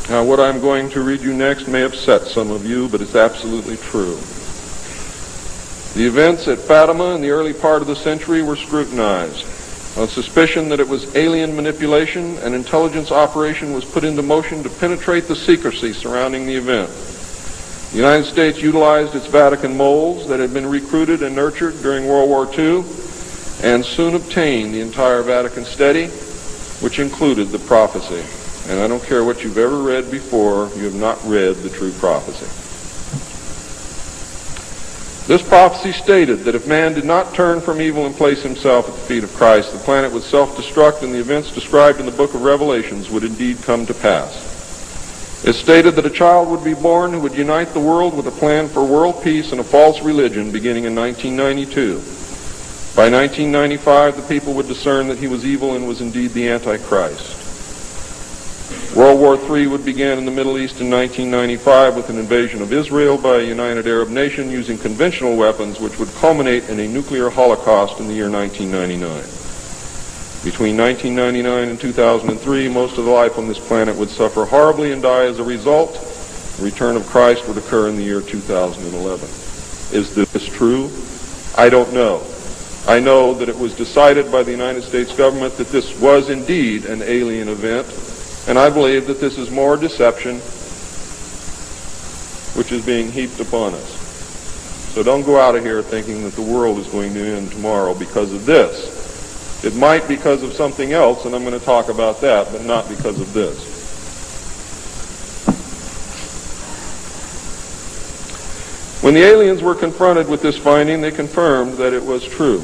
Now, what I'm going to read you next may upset some of you, but it's absolutely true. The events at Fatima in the early part of the century were scrutinized. On suspicion that it was alien manipulation, an intelligence operation was put into motion to penetrate the secrecy surrounding the event. The United States utilized its Vatican moles that had been recruited and nurtured during World War II and soon obtained the entire Vatican study, which included the prophecy. And I don't care what you've ever read before, you have not read the true prophecy. This prophecy stated that if man did not turn from evil and place himself at the feet of Christ, the planet would self-destruct and the events described in the book of Revelations would indeed come to pass. It stated that a child would be born who would unite the world with a plan for world peace and a false religion beginning in 1992. By 1995, the people would discern that he was evil and was indeed the Antichrist. World War III would begin in the Middle East in 1995 with an invasion of Israel by a united Arab nation using conventional weapons, which would culminate in a nuclear holocaust in the year 1999. Between 1999 and 2003, most of the life on this planet would suffer horribly and die as a result. The return of Christ would occur in the year 2011. Is this true? I don't know. I know that it was decided by the United States government that this was indeed an alien event, and I believe that this is more deception which is being heaped upon us. So don't go out of here thinking that the world is going to end tomorrow because of this. It might because of something else, and I'm going to talk about that, but not because of this. When the aliens were confronted with this finding, they confirmed that it was true.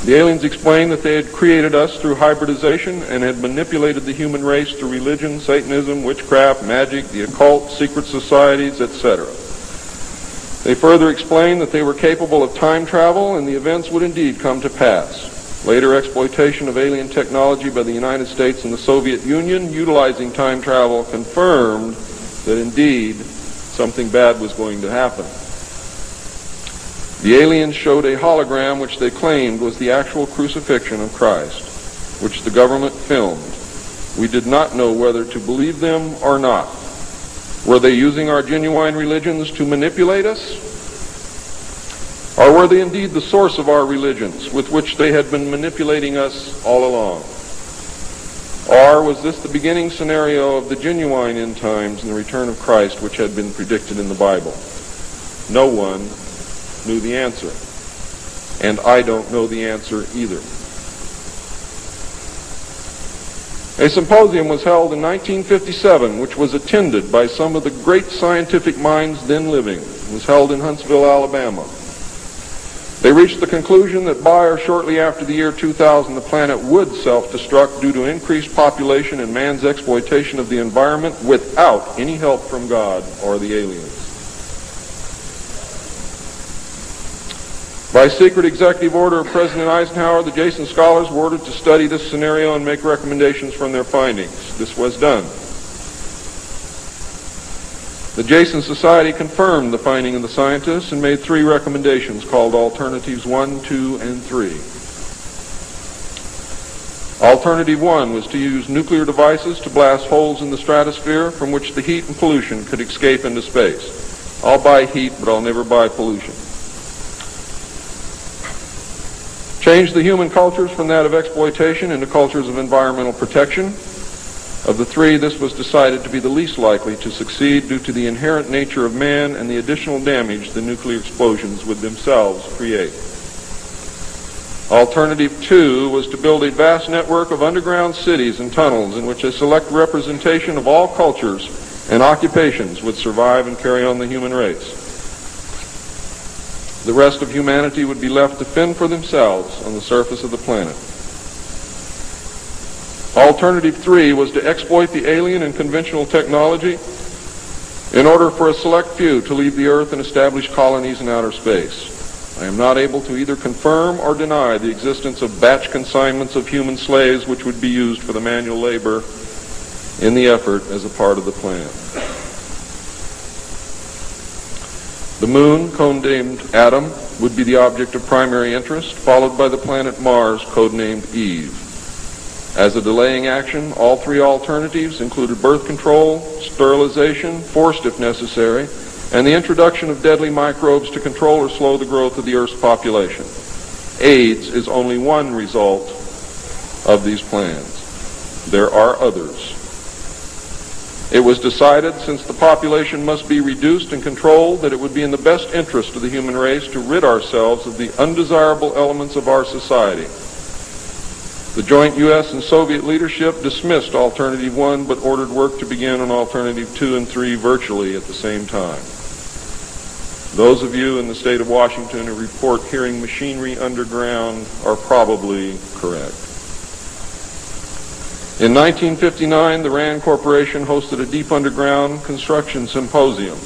The aliens explained that they had created us through hybridization and had manipulated the human race through religion, Satanism, witchcraft, magic, the occult, secret societies, etc. They further explained that they were capable of time travel and the events would indeed come to pass. Later exploitation of alien technology by the United States and the Soviet Union utilizing time travel confirmed that indeed something bad was going to happen. The aliens showed a hologram which they claimed was the actual crucifixion of Christ, which the government filmed. We did not know whether to believe them or not. Were they using our genuine religions to manipulate us? Or were they indeed the source of our religions with which they had been manipulating us all along? Or was this the beginning scenario of the genuine end times and the return of Christ which had been predicted in the Bible? No one knew the answer, and I don't know the answer either. A symposium was held in 1957, which was attended by some of the great scientific minds then living. It was held in Huntsville, Alabama. They reached the conclusion that by or shortly after the year 2000, the planet would self-destruct due to increased population and man's exploitation of the environment without any help from God or the aliens. By secret executive order of President Eisenhower, the Jason scholars were ordered to study this scenario and make recommendations from their findings. This was done. The Jason Society confirmed the finding of the scientists and made 3 recommendations called Alternatives 1, 2, and 3. Alternative 1 was to use nuclear devices to blast holes in the stratosphere from which the heat and pollution could escape into space. I'll buy heat, but I'll never buy pollution. Change the human cultures from that of exploitation into cultures of environmental protection. Of the 3, this was decided to be the least likely to succeed due to the inherent nature of man and the additional damage the nuclear explosions would themselves create. Alternative 2 was to build a vast network of underground cities and tunnels in which a select representation of all cultures and occupations would survive and carry on the human race. The rest of humanity would be left to fend for themselves on the surface of the planet. Alternative 3 was to exploit the alien and conventional technology in order for a select few to leave the Earth and establish colonies in outer space. I am not able to either confirm or deny the existence of batch consignments of human slaves which would be used for the manual labor in the effort as a part of the plan. The moon, codenamed Adam, would be the object of primary interest, followed by the planet Mars, codenamed Eve. As a delaying action, all three alternatives included birth control, sterilization, forced if necessary, and the introduction of deadly microbes to control or slow the growth of the Earth's population. AIDS is only one result of these plans. There are others. It was decided, since the population must be reduced and controlled, that it would be in the best interest of the human race to rid ourselves of the undesirable elements of our society. The joint U.S. and Soviet leadership dismissed Alternative 1, but ordered work to begin on Alternative 2 and 3 virtually at the same time. Those of you in the state of Washington who report hearing machinery underground are probably correct. In 1959, the RAND Corporation hosted a deep underground construction symposium.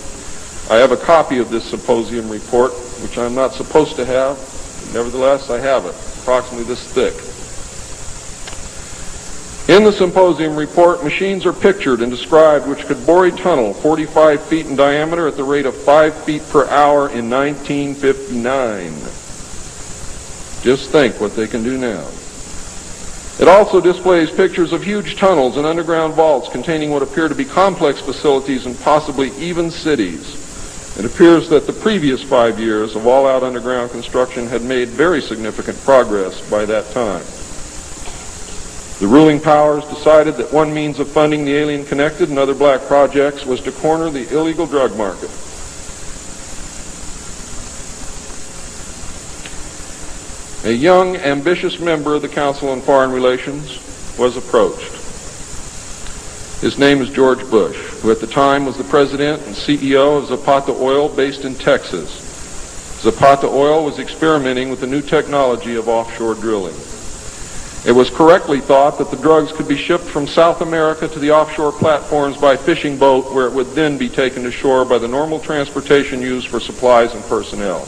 I have a copy of this symposium report, which I'm not supposed to have, but nevertheless I have it, approximately this thick. In the symposium report, machines are pictured and described which could bore a tunnel 45 feet in diameter at the rate of 5 feet per hour in 1959. Just think what they can do now. It also displays pictures of huge tunnels and underground vaults containing what appear to be complex facilities and possibly even cities. It appears that the previous 5 years of all-out underground construction had made very significant progress by that time. The ruling powers decided that one means of funding the alien-connected and other black projects was to corner the illegal drug market. A young, ambitious member of the Council on Foreign Relations was approached. His name is George Bush, who at the time was the president and CEO of Zapata Oil based in Texas. Zapata Oil was experimenting with the new technology of offshore drilling. It was correctly thought that the drugs could be shipped from South America to the offshore platforms by fishing boat, where it would then be taken to shore by the normal transportation used for supplies and personnel.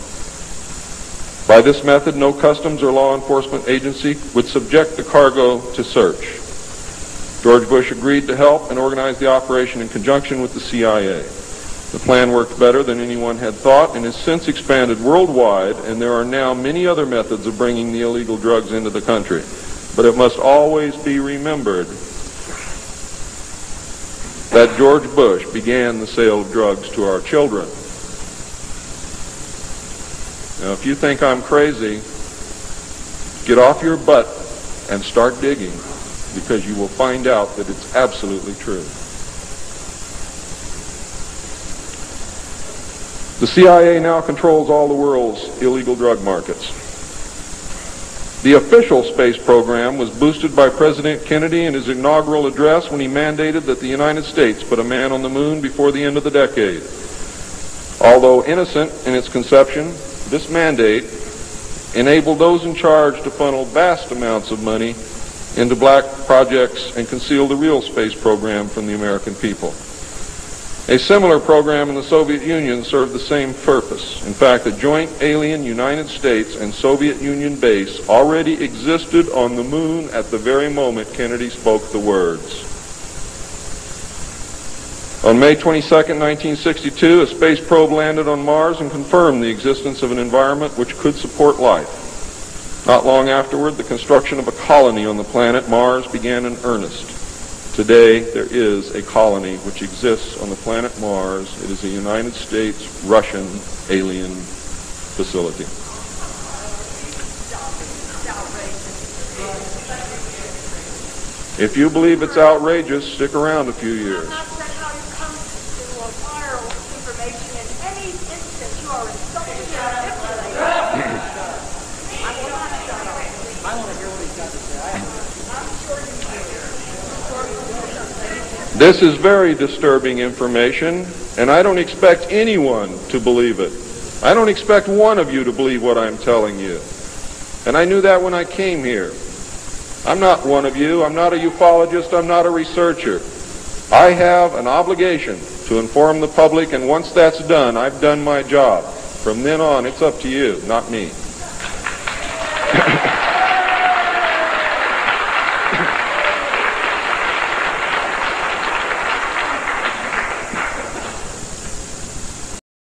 By this method, no customs or law enforcement agency would subject the cargo to search. George Bush agreed to help and organize the operation in conjunction with the CIA. The plan worked better than anyone had thought and has since expanded worldwide, and there are now many other methods of bringing the illegal drugs into the country. But it must always be remembered that George Bush began the sale of drugs to our children. Now, if you think I'm crazy, get off your butt and start digging, because you will find out that it's absolutely true. The CIA now controls all the world's illegal drug markets. The official space program was boosted by President Kennedy in his inaugural address when he mandated that the United States put a man on the moon before the end of the decade. Although innocent in its conception, this mandate enabled those in charge to funnel vast amounts of money into black projects and conceal the real space program from the American people. A similar program in the Soviet Union served the same purpose. In fact, a joint alien United States and Soviet Union base already existed on the moon at the very moment Kennedy spoke the words. On May 22, 1962, a space probe landed on Mars and confirmed the existence of an environment which could support life. Not long afterward, the construction of a colony on the planet Mars began in earnest. Today, there is a colony which exists on the planet Mars. It is a United States-Russian alien facility. If you believe it's outrageous, stick around a few years. This is very disturbing information, and I don't expect anyone to believe it. I don't expect one of you to believe what I'm telling you. And I knew that when I came here. I'm not one of you. I'm not a ufologist. I'm not a researcher. I have an obligation to inform the public, and once that's done, I've done my job. From then on, it's up to you, not me.